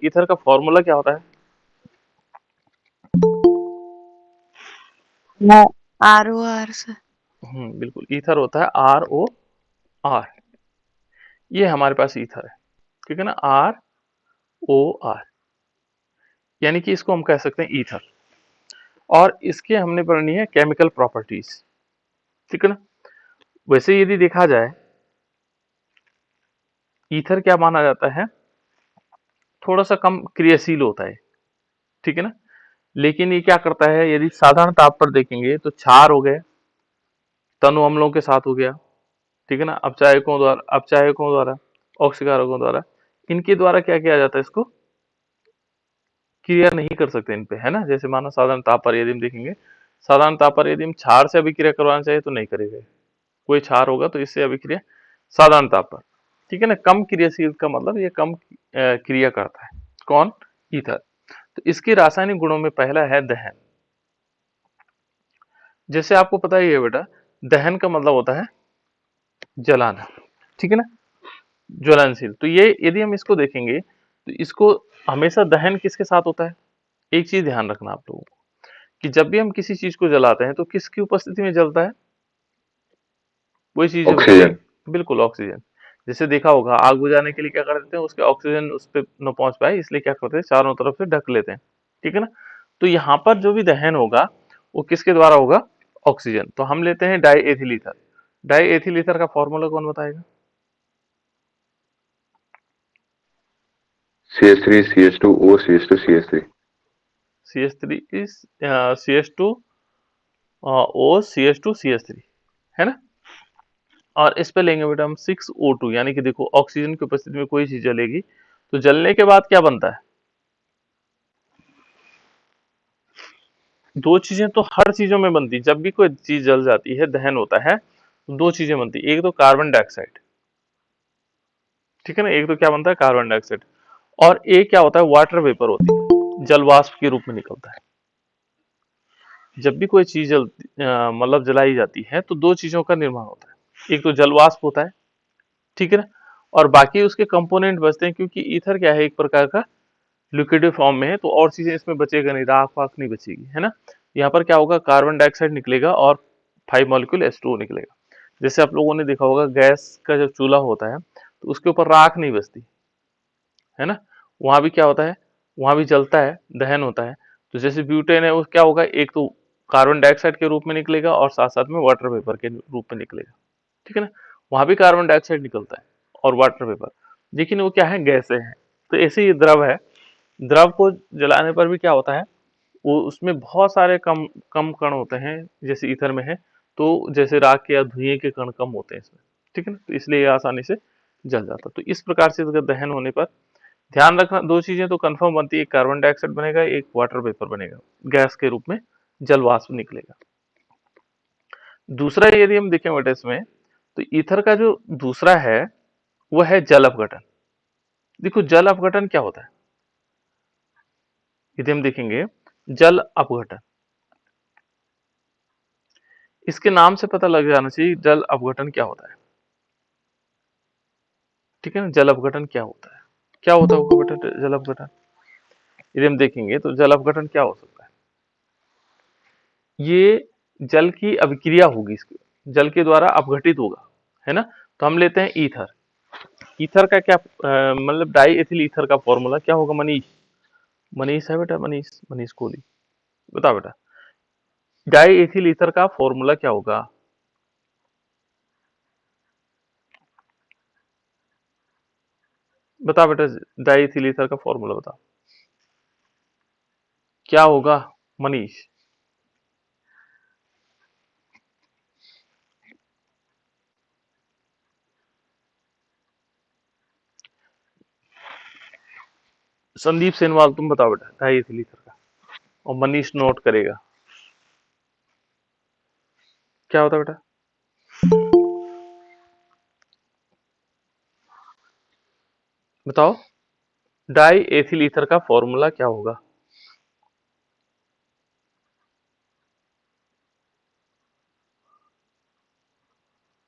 Ether का formula क्या होता है? वो ROR से। बिल्कुल, ईथर होता है ROR। ये हमारे पास ईथर है, ठीक है ना, ROR, यानी कि इसको हम कह सकते हैं ईथर। और इसके हमने पढ़नी है केमिकल प्रॉपर्टीज, ठीक है ना। वैसे यदि देखा जाए, ईथर क्या माना जाता है, थोड़ा सा कम क्रियाशील होता है, ठीक है ना। लेकिन ये क्या करता है, यदि साधारण ताप पर देखेंगे तो क्षार हो गए, तनु अम्लों के साथ हो गया, ठीक है ना, अपचायकों द्वारा, ऑक्सीकारकों द्वारा, इनके द्वारा क्या किया जाता है, इसको क्रिया नहीं कर सकते इन पे, है ना। जैसे माना साधारण ताप पर यदि हम देखेंगे, साधारण ताप पर यदि हम क्षार से अभिक्रिया करवाना चाहे तो नहीं करेगा, कोई क्षार होगा तो इससे अभिक्रिया साधारण ताप पर, ठीक है ना। कम क्रियाशील का मतलब ये कम क्रिया करता है, कौन, ईथर। तो इसके रासायनिक गुणों में पहला है दहन। जैसे आपको पता ही है बेटा, दहन का मतलब होता है जलाना, ठीक है ना, ज्वलनशील। तो ये यदि हम इसको देखेंगे तो इसको हमेशा दहन किसके साथ होता है, एक चीज ध्यान रखना आप लोगों को, कि जब भी हम किसी चीज को जलाते हैं तो किसकी उपस्थिति में जलता है, वही चीज जब ऑक्सीजन। जलेगी, बिल्कुल ऑक्सीजन। जैसे देखा होगा, आग बुझाने के लिए क्या कर देते हैं, उसके ऑक्सीजन उस पर न पहुंच पाए इसलिए क्या करते हैं, चारों तरफ से ढक लेते हैं, ठीक है ना। तो यहाँ पर जो भी दहन होगा वो किसके द्वारा होगा, ऑक्सीजन। तो हम लेते हैं die ethyl ether. Die ethyl ether का फॉर्मूला कौन बताएगा? CH3 CH2O CH2 CH3। CH3 is CH2O CH2CH3, है ना। और इस पे लेंगे बेटा हम 6O2, यानी कि देखो ऑक्सीजन की उपस्थिति में कोई चीज जलेगी तो जलने के बाद क्या बनता है, दो चीजें तो हर चीजों में बनती है। जब भी कोई चीज जल जाती है, दहन होता है, तो दो चीजें बनती है, एक तो कार्बन डाइऑक्साइड, ठीक है ना, एक तो क्या बनता है, कार्बन डाइऑक्साइड। और एक क्या होता है, वाटर वेपर होती है, जल वाष्प के रूप में निकलता है। जब भी कोई चीज मतलब जलाई जाती है तो दो चीजों का निर्माण होता है, एक तो जल वाष्प होता है, ठीक है ना, और बाकी उसके कंपोनेंट बचते हैं, क्योंकि ईथर क्या है, एक प्रकार का लिक्विड फॉर्म में है, तो और चीजें इसमें बचेगा नहीं, राख वाख नहीं बचेगी, है ना। यहाँ पर क्या होगा, कार्बन डाइऑक्साइड निकलेगा और 5 मॉलिक्यूल H2O निकलेगा। जैसे आप लोगों ने देखा होगा, गैस का जब चूल्हा होता है तो उसके ऊपर राख नहीं बचती, है ना, वहां भी क्या होता है, वहां भी जलता है, दहन होता है। तो जैसे ब्यूटेन है, वो क्या होगा, एक तो कार्बन डाइऑक्साइड के रूप में निकलेगा और साथ साथ में वाटर वेपर के रूप में निकलेगा, ठीक है ना। वहां भी कार्बन डाइऑक्साइड निकलता है और वाटर वेपर, लेकिन वो क्या है, गैसें हैं। तो ऐसे ही द्रव है, द्रव को जलाने पर भी क्या होता है, वो उसमें बहुत सारे कम कम कण होते हैं, जैसे ईथर में है, तो जैसे राख के या धुएं के कण कम होते हैं इसमें, ठीक है ना, तो इसलिए ये आसानी से जल जाता है। तो इस प्रकार से इसका दहन होने पर ध्यान रखना, दो चीजें तो कंफर्म बनती है, एक कार्बन डाइऑक्साइड बनेगा, एक वाटर वेपर बनेगा, गैस के रूप में जल वाष्प निकलेगा। दूसरा यदि हम देखें बेटा इसमें, तो ईथर का जो दूसरा है वो है जल अपघटन। देखो जल अपघटन क्या होता है, यदि हम देखेंगे जल अपघटन, इसके नाम से पता लग जाना चाहिए जल अपघटन क्या होता है, ठीक है ना। जल अपघटन क्या होता है, क्या होता होगा बेटा जल अपघटन, यदि हम देखेंगे तो जल अपघटन क्या हो सकता है, ये जल की अभिक्रिया होगी, इसकी जल के द्वारा अपघटित होगा, है ना। तो हम लेते हैं ईथर। ईथर का क्या मतलब डाई एथिल ईथर का फॉर्मूला क्या होगा, मनीष, मनीष है बेटा, मनीष, मनीष कोहली, बता बेटा, डाई एथिल ईथर का फॉर्मूला क्या होगा। बता बेटा, डाई एथिल ईथर का फॉर्मूला बता, क्या होगा मनीष। संदीप सेनवाल तुम बताओ बेटा, डाई एथिल ईथर का, और मनीष नोट करेगा, क्या होता बेटा। बताओ, डाई एथिल ईथर का फॉर्मूला क्या होगा।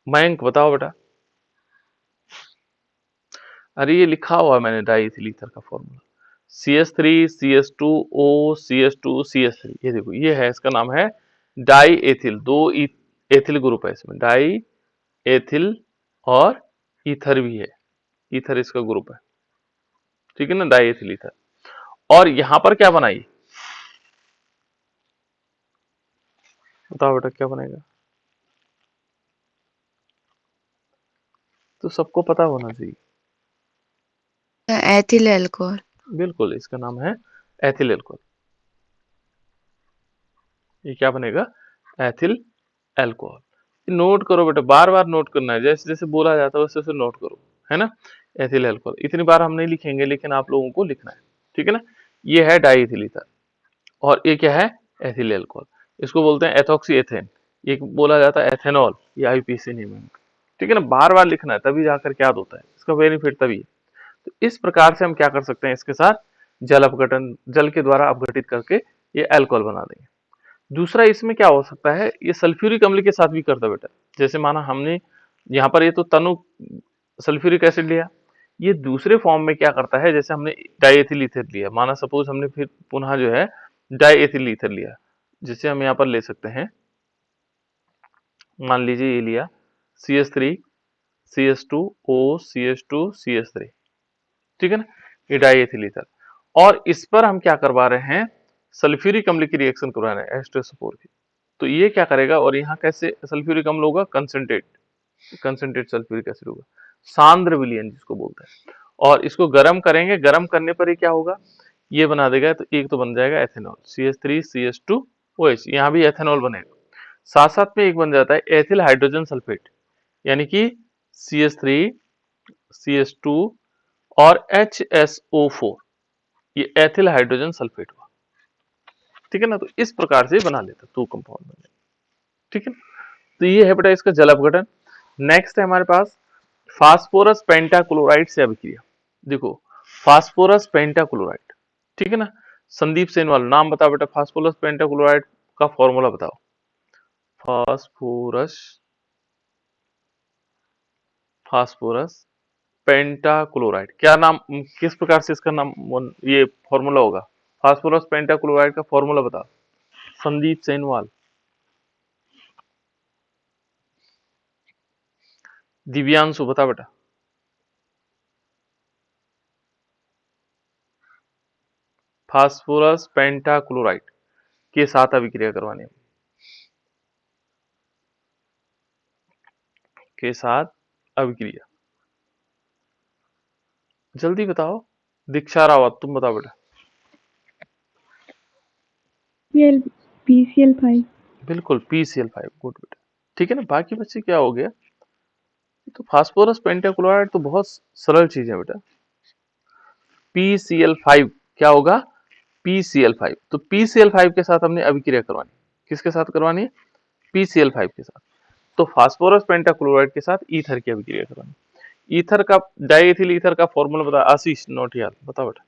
मयंक बताओ बेटा। अरे ये लिखा हुआ है मैंने, डाई एथिल ईथर का formula, CH3 CH2O CH2 CH3, ये देखो ये है, इसका नाम है डाई एथिल। दो एथिल ग्रुप है इसमें, डाई एथिल और ईथर भी है, ईथर इसका ग्रुप है, ठीक है ना, डाई एथिल ईथर। और यहां पर क्या बनाई, बताओ बेटा क्या बनेगा, तो सबको पता होना चाहिए। Ethyl alcohol. बिल्कुल, इसका नाम है एथिल अल्कोहल। ये क्या बनेगा, एथिल अल्कोहल। नोट करो बेटा, बार बार नोट करना है, जैसे जैसे बोला जाता है वैसे वैसे नोट करो, है ना। एथिल अल्कोहल इतनी बार हम नहीं लिखेंगे, लेकिन आप लोगों को लिखना है, ठीक है ना। ये है डाई एथिल ईथर, और ये क्या है, एथिल अल्कोहल। इसको बोलते हैं एथॉक्सी एथेन, ये बोला जाता है एथेनॉल, ये आईपीसी नेम है, ठीक है ना। बार बार लिखना है तभी जाकर क्या होता है, इसका बेनिफिट तभी है। तो इस प्रकार से हम क्या कर सकते हैं, इसके साथ जल अपघटन, जल के द्वारा अपघटित करके ये अल्कोहल बना देंगे। दूसरा इसमें क्या हो सकता है, ये सल्फ्यूरिक अम्ल के साथ भी करता है बेटा। जैसे माना हमने यहाँ पर ये तो तनु सल्फ्यूरिक एसिड लिया, ये दूसरे फॉर्म में क्या करता है, जैसे हमने डाइएथिल ईथर लिया, माना सपोज हमने फिर पुनः जो है डाइएथिल ईथर लिया, जिसे हम यहाँ पर ले सकते हैं, मान लीजिए ये लिया CH3 CH2O CH2 CH3, ठीक है ना, ये डाइएथिल ईथर। और इस पर हम क्या करवा रहे हैं, सल्फ्यूरिक अम्ल की रिएक्शन करवा रहे हैं H2SO4 की। तो ये क्या करेगा, और यहाँ कैसे सल्फ्यूरिक अम्ल होगा, कंसंट्रेट, कंसंट्रेट सल्फ्यूरिक एसिड होगा, सांद्र विलयन जिसको बोलते हैं। और इसको गर्म करेंगे, गर्म करने पर ये क्या होगा, ये बना देगा, तो एक तो बन जाएगा एथेनॉल CH3 CH2OH, यहाँ भी एथेनॉल बनेगा। साथ साथ में एक बन जाता है एथिल हाइड्रोजन सल्फेट, यानी कि CH3 CH2 और HSO4, ये एथिल हाइड्रोजन सल्फेट हुआ, ठीक है ना। तो इस प्रकार से बना लेता दो कंपाउंड बने, ठीक है। तो ये है बेटा इसका जल अपघटन। नेक्स्ट है हमारे पास फास्फोरस पेंटाक्लोराइड से अभिक्रिया। देखो फास्फोरस पेंटाक्लोराइड, ठीक है ना। संदीप सेनवाल, नाम बताओ बेटा, फास्फोरस पेंटाक्लोराइड का फॉर्मूला बताओ। फास्फोरस, फास्फोरस पेंटाक्लोराइड, क्या नाम, किस प्रकार से इसका नाम, ये फॉर्मूला होगा, फास्फोरस पेंटाक्लोराइड का फॉर्मूला बताओ संदीप सेनवाल। दिव्यांशु बता बेटा। फास्फोरस पेंटाक्लोराइड के साथ अभिक्रिया करवानी है, के साथ अभिक्रिया, जल्दी बताओ। दीक्षा रावत तुम बताओ बेटा। PCl5। बिल्कुल PCl5, गुड बेटा, ठीक है ना। बाकी बच्चे क्या हो गया, तो फास्फोरस पेंटाक्लोराइड तो बहुत सरल चीज है बेटा। PCl5 क्या होगा, PCl5, तो PCl5 के साथ हमने अभिक्रिया करवानी, किसके साथ करवानी है, PCl5 के साथ। तो फास्फोरस पेंटाक्लोराइड के साथ ईथर की अभिक्रिया करवानी। ईथर का, डाइएथिल ईथर का फॉर्मूला बता, आशीष नोटियाल बताओ बेटा,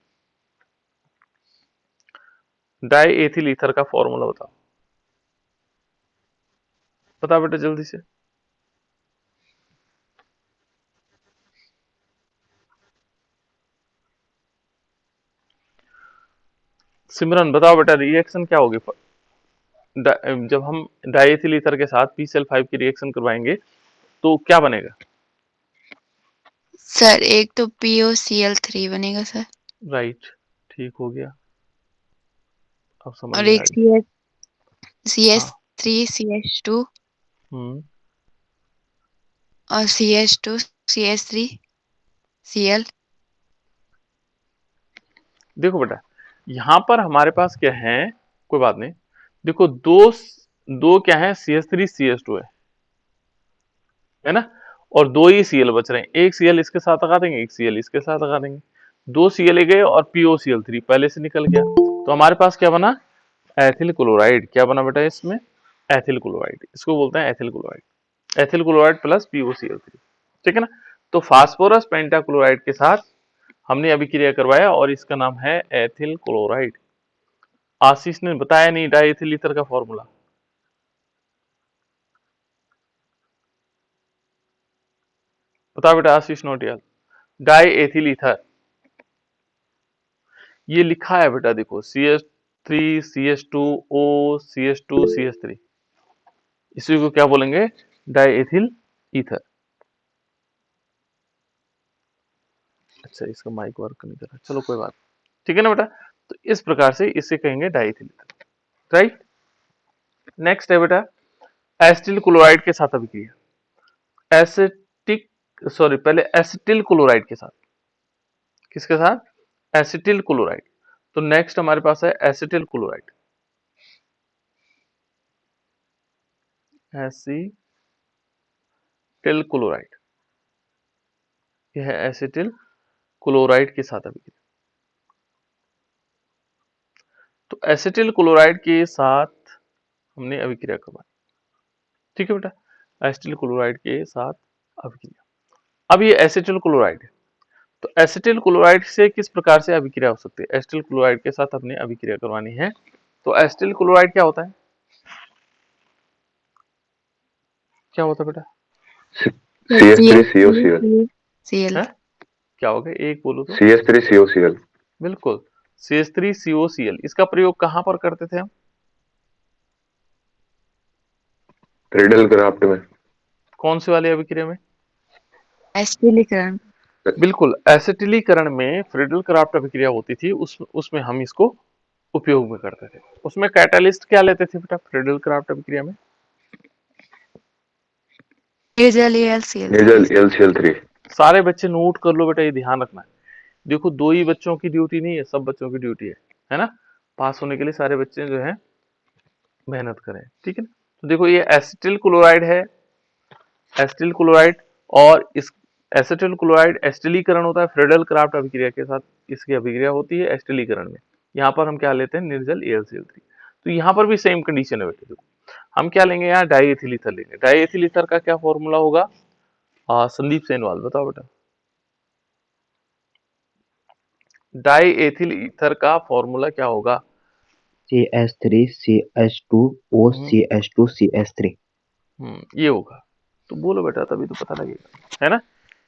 डाइएथिल ईथर का फॉर्मूला बताओ, बता बेटा जल्दी से। सिमरन बताओ बेटा, रिएक्शन क्या होगी, जब हम डाइएथिल ईथर के साथ PCl5 की रिएक्शन करवाएंगे तो क्या बनेगा। सर एक तो POCl3 बनेगा सर, राइट, ठीक हो गया, अब समझ और में आ एक गया। हाँ, CH3CH2 हम्म, और CH2CH3Cl। देखो बेटा यहाँ पर हमारे पास क्या है, कोई बात नहीं, देखो दो, दो क्या है, CH3 CH2 है ना, और दो ही Cl बच रहे हैं, एक Cl इसके साथ लगा देंगे, एक Cl इसके साथ लगा देंगे, दो Cl गए और POCl3 पहले से निकल गया, तो हमारे पास क्या बना, एथिल क्लोराइड। क्या बना बेटा इसमें, एथिल क्लोराइड, इसको बोलते हैं ethyl chloride, ethyl chloride plus POCl3, ठीक है ना। तो फास्फोरस पेंटाक्लोराइड के साथ हमने अभिक्रिया करवाया और इसका नाम है एथिल क्लोराइड। आशीष ने बताया नहीं डाइएथिल ईथर का फॉर्मूला, बता बेटा आशीष नोटियाल, डाइएथिल ईथर ये लिखा है बेटा, देखो CH3 CH2O CH2 CH3, इसी को क्या बोलेंगे, डाइएथिल ईथर। अच्छा, इसका माइक वर्क नहीं कर रहा, चलो कोई बात, ठीक है ना बेटा। तो इस प्रकार से इसे कहेंगे डाइएथिल ईथर, राइट। नेक्स्ट है बेटा एसिटिल क्लोराइड के साथ अभिक्रिया, एसिटिक सॉरी पहले एसिटिल क्लोराइड के साथ, किसके साथ, एसिटिल क्लोराइड। तो नेक्स्ट हमारे पास है एसिटिल क्लोराइड, एसिटिल क्लोराइड, यह है एसिटिल क्लोराइड के साथ अभिक्रिया। तो एसिटिल क्लोराइड के साथ हमने अभिक्रिया करवाई, ठीक है बेटा, एसिटिल क्लोराइड के साथ अभिक्रिया। अब ये एसिटिल क्लोराइड है, तो एसिटिल क्लोराइड से किस प्रकार से अभिक्रिया हो सकती है, एसिटिल क्लोराइड के साथ अपने अभिक्रिया करवानी है। तो एसिटिल क्लोराइड क्या होता है, क्या होता है बेटा, CH3COCl, CL। है क्या होगा, एक बोलो तो। CH3COCl, बिल्कुल, CH3COCl, इसका प्रयोग कहां पर करते थे हम, रिडल क्राफ्ट में, कौन सी वाली अभिक्रिया में, एसिटिलीकरण। बिल्कुल एसिटिलीकरण में फ्रीडल क्राफ्ट अभिक्रिया होती थी, उसमें हम इसको उपयोग में करते थे। उसमें कैटालिस्ट क्या लेते थे बेटा फ्रीडल क्राफ्ट अभिक्रिया में, निर्जल LCl3। निर्जल LCl3। सारे बच्चे नोट कर लो बेटा, ये ध्यान रखना है। देखो दो ही बच्चों की ड्यूटी नहीं है, सब बच्चों की ड्यूटी है ना। पास होने के लिए सारे बच्चे जो है मेहनत करें, ठीक है ना। तो देखो ये एसिटिल क्लोराइड है, एसिटिल क्लोराइड, और इस एसिटिल क्लोराइड एसिटिलीकरण होता है फ्रीडल क्राफ्ट अभिक्रिया के साथ, इसकी अभिक्रिया होती है एसिटिलीकरण में। यहाँ पर हम क्या लेते हैं, निर्जल AlCl3। तो यहाँ पर भी सेम कंडीशन है बेटे, देखो हम क्या लेंगे, यहाँ डाइएथिल ईथर लेंगे। डाइएथिल ईथर का क्या फॉर्मूला होगा, संदीप सेनवाल बताओ बेटा, डाइएथिल ईथर का फॉर्मूला क्या होगा। CH3 CH2O हम्म CH2 CH3। ये होगा, तो बोलो बेटा तभी तो पता लगेगा, है ना।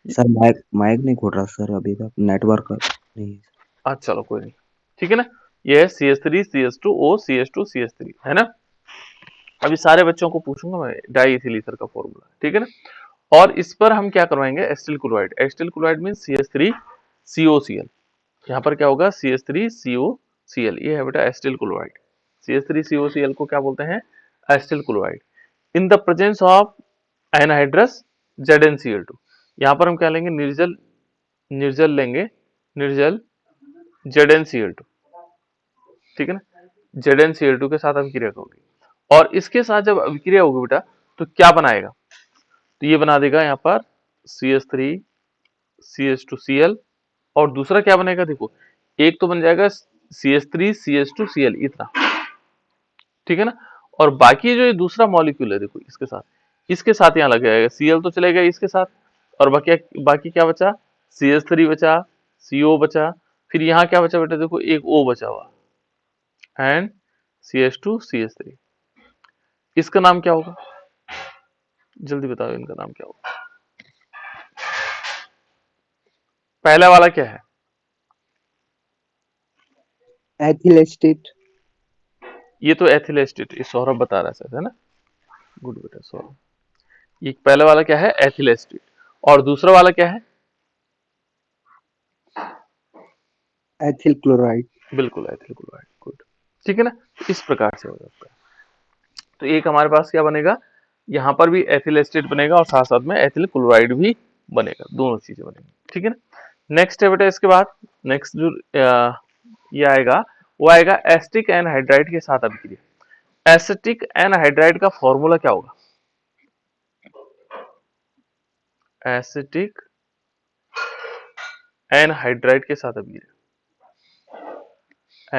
सर माइक माइक नहीं खोल रहा सर, अभी तक नेटवर्क नहीं है। अच्छा चलो कोई नहीं, ठीक है ना। ये है CH3 CH2O CH2 CH3, है ना। अभी सारे बच्चों को पूछूंगा मैं डाइएथिल ईथर का फॉर्मूला, ठीक है ना। और इस पर हम क्या करवाएंगे, acetyl chloride. Acetyl chloride mean CH3COCl, यहाँ पर क्या होगा CH3COCl, ये है बेटा एसिटिल क्लोराइड। CH3COCl को क्या बोलते हैं, acetyl chloride. In the presence of anhydrous ZnCl2, यहाँ पर हम क्या लेंगे, निर्जल, निर्जल लेंगे, निर्जल ZnCl2, ठीक है ना। ZnCl2 के साथ अभिक्रिया होगी, और इसके साथ जब अभिक्रिया होगी बेटा तो क्या बनाएगा, तो ये बना देगा यहाँ पर CH3 CH2Cl, और दूसरा क्या बनेगा, देखो एक तो बन जाएगा CH3 CH2Cl इतना, ठीक है ना। और बाकी जो ये दूसरा मॉलिक्यूल है देखो इसके साथ यहाँ लग जाएगा, Cl तो चलेगा इसके साथ, और बाकी बाकी क्या बचा, CH3 बचा, CO बचा, फिर यहाँ क्या बचा बेटा, देखो एक O बचा हुआ, एंड CH2 CH3, इसका नाम क्या होगा, जल्दी बताओ इनका नाम क्या होगा। पहला वाला क्या है, एथिल एस्टेट। ये तो एथिल एस्टेट, ये सौरभ बता रहा है सर, है ना, गुड बेटा सौरभ। ये पहला वाला क्या है, एथिल एस्टेट, और दूसरा वाला क्या है, एथिल क्लोराइड। बिल्कुल एथिल क्लोराइड, गुड, ठीक है ना। इस प्रकार से हो जाता है। तो एक हमारे पास क्या बनेगा, यहाँ पर भी एथिल एस्टेट बनेगा और साथ साथ में एथिल क्लोराइड भी बनेगा, दोनों चीजें बनेंगी, ठीक है ना। नेक्स्ट है बेटा, इसके बाद नेक्स्ट जो ये आएगा वो आएगा एसिटिक एनहाइड्राइड के साथ अभिक्रिया। एसिटिक एनहाइड्राइड का फॉर्मूला क्या होगा, एसिटिक एनहाइड्राइड के साथ अभिक्रिया,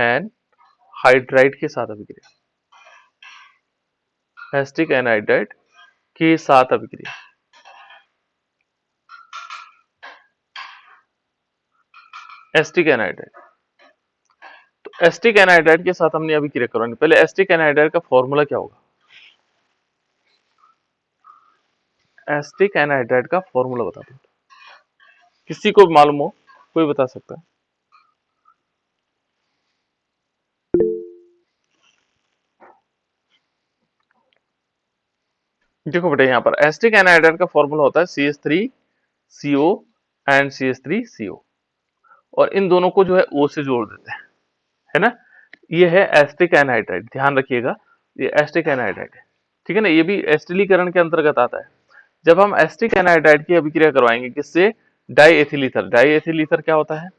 एनहाइड्राइड के साथ अभिक्रिया, एसिटिक एनहाइड्राइड के साथ अभिक्रिया, एसिटिक एनहाइड्राइड। तो एसिटिक एनहाइड्राइड के साथ हमने अभिक्रिया करवानी, पहले एसिटिक एनहाइड्राइड का फॉर्मूला क्या होगा, एसिटिक एनहाइड्राइड का फॉर्मूला बता दो, किसी को मालूम हो, कोई बता सकता है। देखो बेटा यहाँ पर एसिटिक एनहाइड्राइड का फॉर्मूला होता है CH3CO एंड CH3CO, और इन दोनों को जो है O से जोड़ देते हैं, है ना। ये है एसिटिक एनहाइड्राइड, ध्यान रखिएगा ये एसिटिक एनहाइड्राइड है, ठीक है ना। ये भी एसिटिलीकरण के अंतर्गत आता है। जब हम एसिटिक एनहाइड्राइड की अभिक्रिया करवाएंगे किससे, die ethyl ether. Die ethyl ether क्या होता है,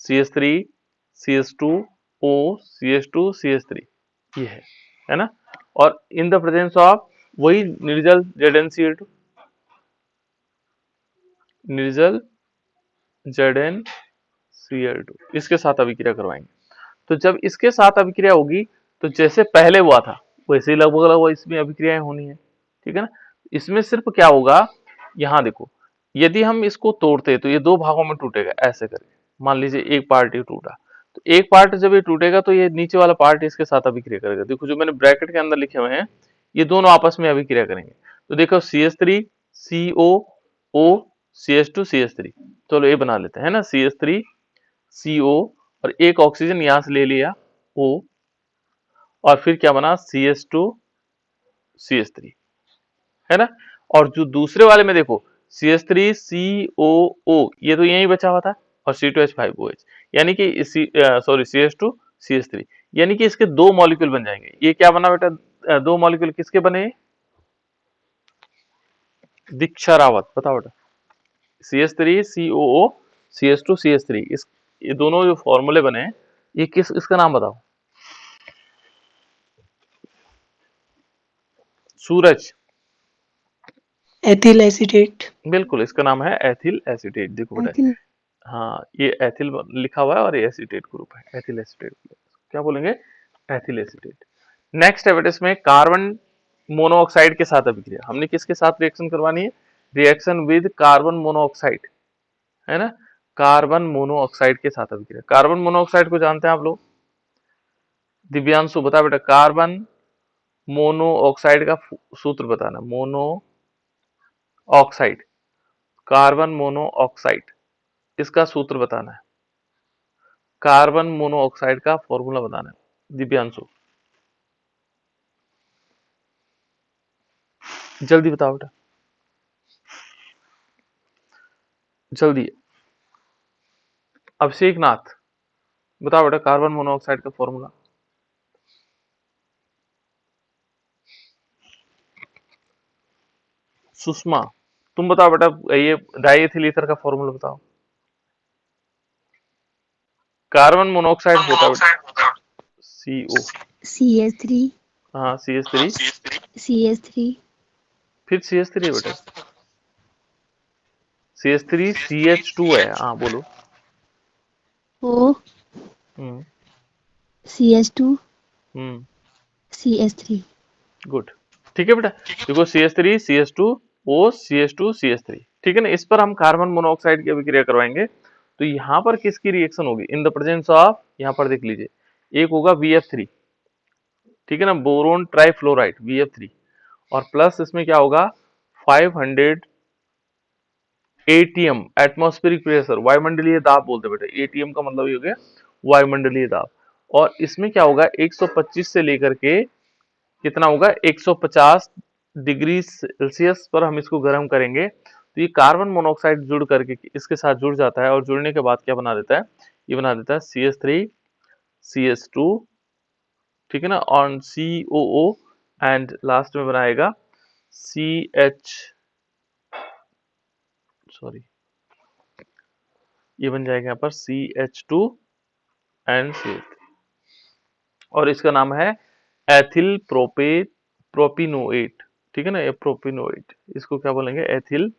CH3 CH2O CH2 CH3, ये है ना। और इन द प्रेजेंस ऑफ वही निर्जल ZnCl2, निर्जल ZnCl2, इसके साथ अभिक्रिया करवाएंगे। तो जब इसके साथ अभिक्रिया होगी तो जैसे पहले हुआ था वैसे ही लगभग लगभग इसमें अभिक्रियाएं होनी है, ठीक है ना। इसमें सिर्फ क्या होगा, यहाँ देखो, यदि हम इसको तोड़ते तो ये दो भागों में टूटेगा ऐसे करके। मान लीजिए एक पार्ट ये टूटा, तो एक पार्ट जब ये टूटेगा तो ये नीचे वाला पार्ट इसके साथ अभिक्रिया करेगा। देखो जो मैंने ब्रैकेट के अंदर लिखे हुए हैं ये दोनों आपस में अभिक्रिया करेंगे। तो देखो CH3 CO O CH2 CH3, चलो ये बना लेते हैं ना, CH3 CO और एक ऑक्सीजन यहां से ले लिया O, और फिर क्या बना CH2 CH3, है ना। और जो दूसरे वाले में देखो CH3 COO, ये तो यही बचा हुआ था, और C2H5OH, यानी कि सॉरी CH2 CH3, यानी कि इसके दो मॉलिक्यूल बन जाएंगे। ये क्या बना बेटा, दो मॉलिक्यूल किसके बने, दीक्षारावत, बताओ बेटा। CH3 COO CH2 CH3, इस ये दोनों जो फॉर्मूले बने ये किस, इसका नाम बताओ। सूरज, एथिल एसीटेट। बिल्कुल इसका नाम है एथिल एसीटेट। देखो बेटा, एथिल हाँ ये एथिल लिखा हुआ है और ये एसीटेट ग्रुप है, एथिल एसीटेट, क्या बोलेंगे, एथिल एसीटेट। नेक्स्ट है बेटा इसमें कार्बन मोनोऑक्साइड के साथ अभिक्रिया। हमने किसके साथ रिएक्शन करवानी है, रिएक्शन विद कार्बन मोनोऑक्साइड, है ना। कार्बन मोनोऑक्साइड के साथ अभिक्रिया। कार्बन मोनोऑक्साइड को जानते हैं आप लोग, दिव्यांशु बता बेटा, कार्बन मोनोऑक्साइड का सूत्र बताना। मोनो ऑक्साइड, कार्बन मोनोऑक्साइड, इसका सूत्र बताना है। कार्बन मोनोऑक्साइड का फॉर्मूला बताना है दिव्यांशु, जल्दी बताओ बेटा, जल्दी। अभिषेक नाथ बताओ बेटा कार्बन मोनोऑक्साइड का फॉर्मूला। सुषमा तुम बताओ बेटा, ये डाइएथिल ईथर का फॉर्मूला बताओ। कार्बन मोनोऑक्साइड होता है बेटा CO, CH3 हाँ CH3, CH3 फिर CH3 बेटा, CH3 CH2 है, हाँ बोलो। O हम्म CH2 हम्म CH3। गुड, ठीक है बेटा। देखो CH3 CH2 O CH2 CH3, ठीक है ना। इस पर हम कार्बन मोनोऑक्साइड की अभिक्रिया करवाएंगे। तो यहाँ पर किसकी रिएक्शन होगी, इन द प्रेजेंस ऑफ, यहाँ पर देख लीजिए, एक होगा BF3, ठीक है ना, बोरोन ट्राइफ्लोराइड BF3, और प्लस इसमें क्या होगा 500 ATM एटमॉस्फेरिक प्रेशर, वायुमंडलीय दाब बोलते हैं बेटा। ATM का मतलब ये हो गया वायुमंडलीय दाब। और इसमें क्या होगा 125 से लेकर के कितना होगा 150 डिग्री सेल्सियस पर हम इसको गर्म करेंगे। तो ये कार्बन मोनोऑक्साइड जुड़ करके इसके साथ जुड़ जाता है, और जुड़ने के बाद क्या बना देता है, ये बना देता है CH3 CH2, ठीक है ना, और COO, एंड लास्ट में बनाएगा CH, सॉरी ये बन जाएगा यहाँ पर CH2 एंड CH3, और इसका नाम है एथिल प्रोपिनोएट, ठीक है ना, ये प्रोपिनोएट, इसको क्या बोलेंगे, एथिल,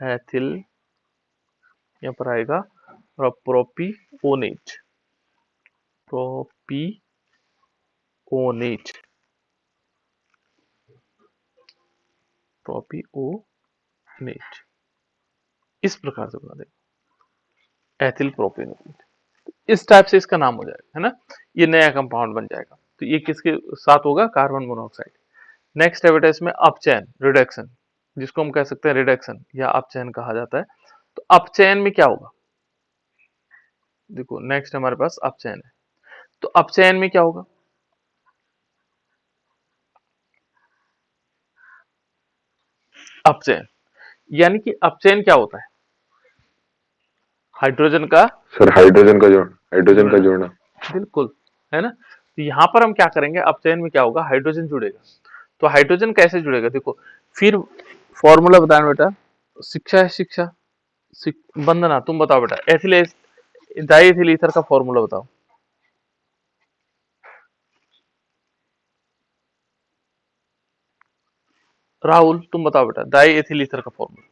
एथिल यहाँ पर आएगा, और प्रोपिओनेट, प्रोपिओनेट, प्रोपिओनेट, इस प्रकार से बना देगा एथिल प्रोपिनोएट। इस टाइप से इसका नाम हो जाएगा, है ना, ये नया कंपाउंड बन जाएगा। तो ये किसके साथ होगा, कार्बन मोनोऑक्साइड। नेक्स्ट है बेटा इसमें अपचयन, रिडक्शन, जिसको हम कह सकते हैं रिडक्शन या अपचयन कहा जाता है। तो अपचयन में क्या होगा, देखो नेक्स्ट हमारे पास अपचयन है। तो अपचयन में क्या होगा, अपचयन। यानी कि अपचयन क्या होता है? हाइड्रोजन का सर हाइड्रोजन का जोड़ना। बिल्कुल, है ना। तो यहाँ पर हम क्या करेंगे, अपचयन में क्या होगा, हाइड्रोजन जुड़ेगा। तो हाइड्रोजन कैसे जुड़ेगा, देखो फिर फॉर्मूला बताना बेटा। शिक्षा है शिक्षा, वंदना तुम बताओ बेटा, एथिलेज डाई एथिल ईथर का फॉर्मूला बताओ। राहुल तुम बताओ बेटा, डाई एथिल ईथर का formula.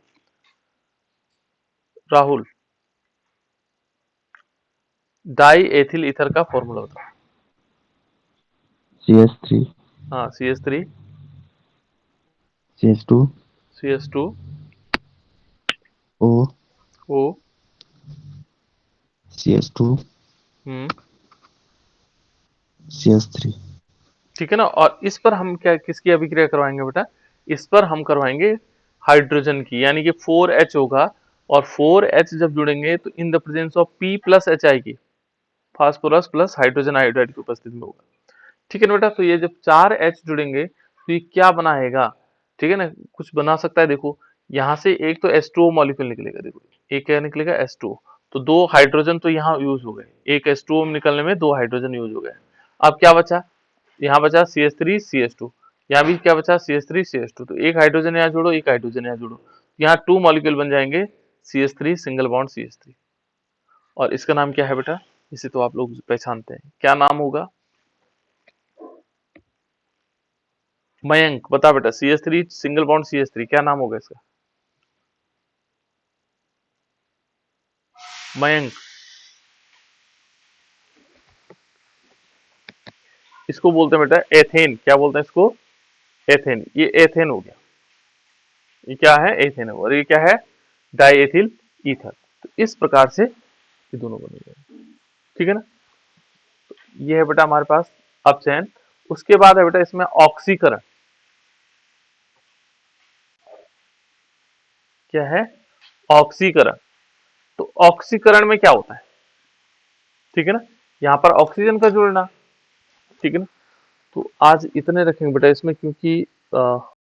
Rahul, die ethyl ether का फॉर्मूला बताओ। CS3 हाँ, CH3 CS2 CH2 O O। CS2 हम्म, CS3। ठीक है ना। और इस पर हम क्या किसकी अभिक्रिया करवाएंगे बेटा, इस पर हम करवाएंगे हाइड्रोजन की, यानी कि 4H होगा। और 4H जब जुड़ेंगे तो in the presence of P plus H आएगी, फास्फोरस प्लस हाइड्रोजन आयोडाइड की उपस्थिति में होगा। ठीक है ना बेटा। तो ये जब 4H जुड़ेंगे तो ये क्या बनाएगा, ठीक है ना, कुछ बना सकता है। देखो यहाँ से एक तो H2O मॉलिक्यूल निकलेगा, देखो एक क्या निकलेगा, H2O। तो दो हाइड्रोजन तो यहाँ यूज हो गए, एक H2O निकलने में दो हाइड्रोजन यूज हो गए। अब क्या बचा, यहाँ बचा CH3 CH2, यहाँ भी क्या बचा CH3 CH2। तो एक हाइड्रोजन यहाँ जोड़ो, एक हाइड्रोजन यहाँ जोड़ो, यहाँ 2 मॉलिक्यूल बन जाएंगे, CH3 सिंगल बॉन्ड CH3। और इसका नाम क्या है बेटा, इसे तो आप लोग पहचानते हैं, क्या नाम होगा, मयंक बता बेटा, CH3 सिंगल बॉन्ड CH3 क्या नाम होगा इसका, मयंक। इसको बोलते हैं बेटा एथेन, क्या बोलते हैं इसको, एथेन। ये एथेन हो गया, ये क्या है, एथेन है। और ये क्या है, डाईएथिल ईथर। तो इस प्रकार से ये दोनों बनेंगे, ठीक है ना। ये है बेटा हमारे पास अपचयन। उसके बाद है बेटा इसमें ऑक्सीकरण। क्या है, ऑक्सीकरण। तो ऑक्सीकरण में क्या होता है, ठीक है ना, यहाँ पर ऑक्सीजन का जुड़ना, ठीक है ना। तो आज इतने रखेंगे बेटा इसमें, क्योंकि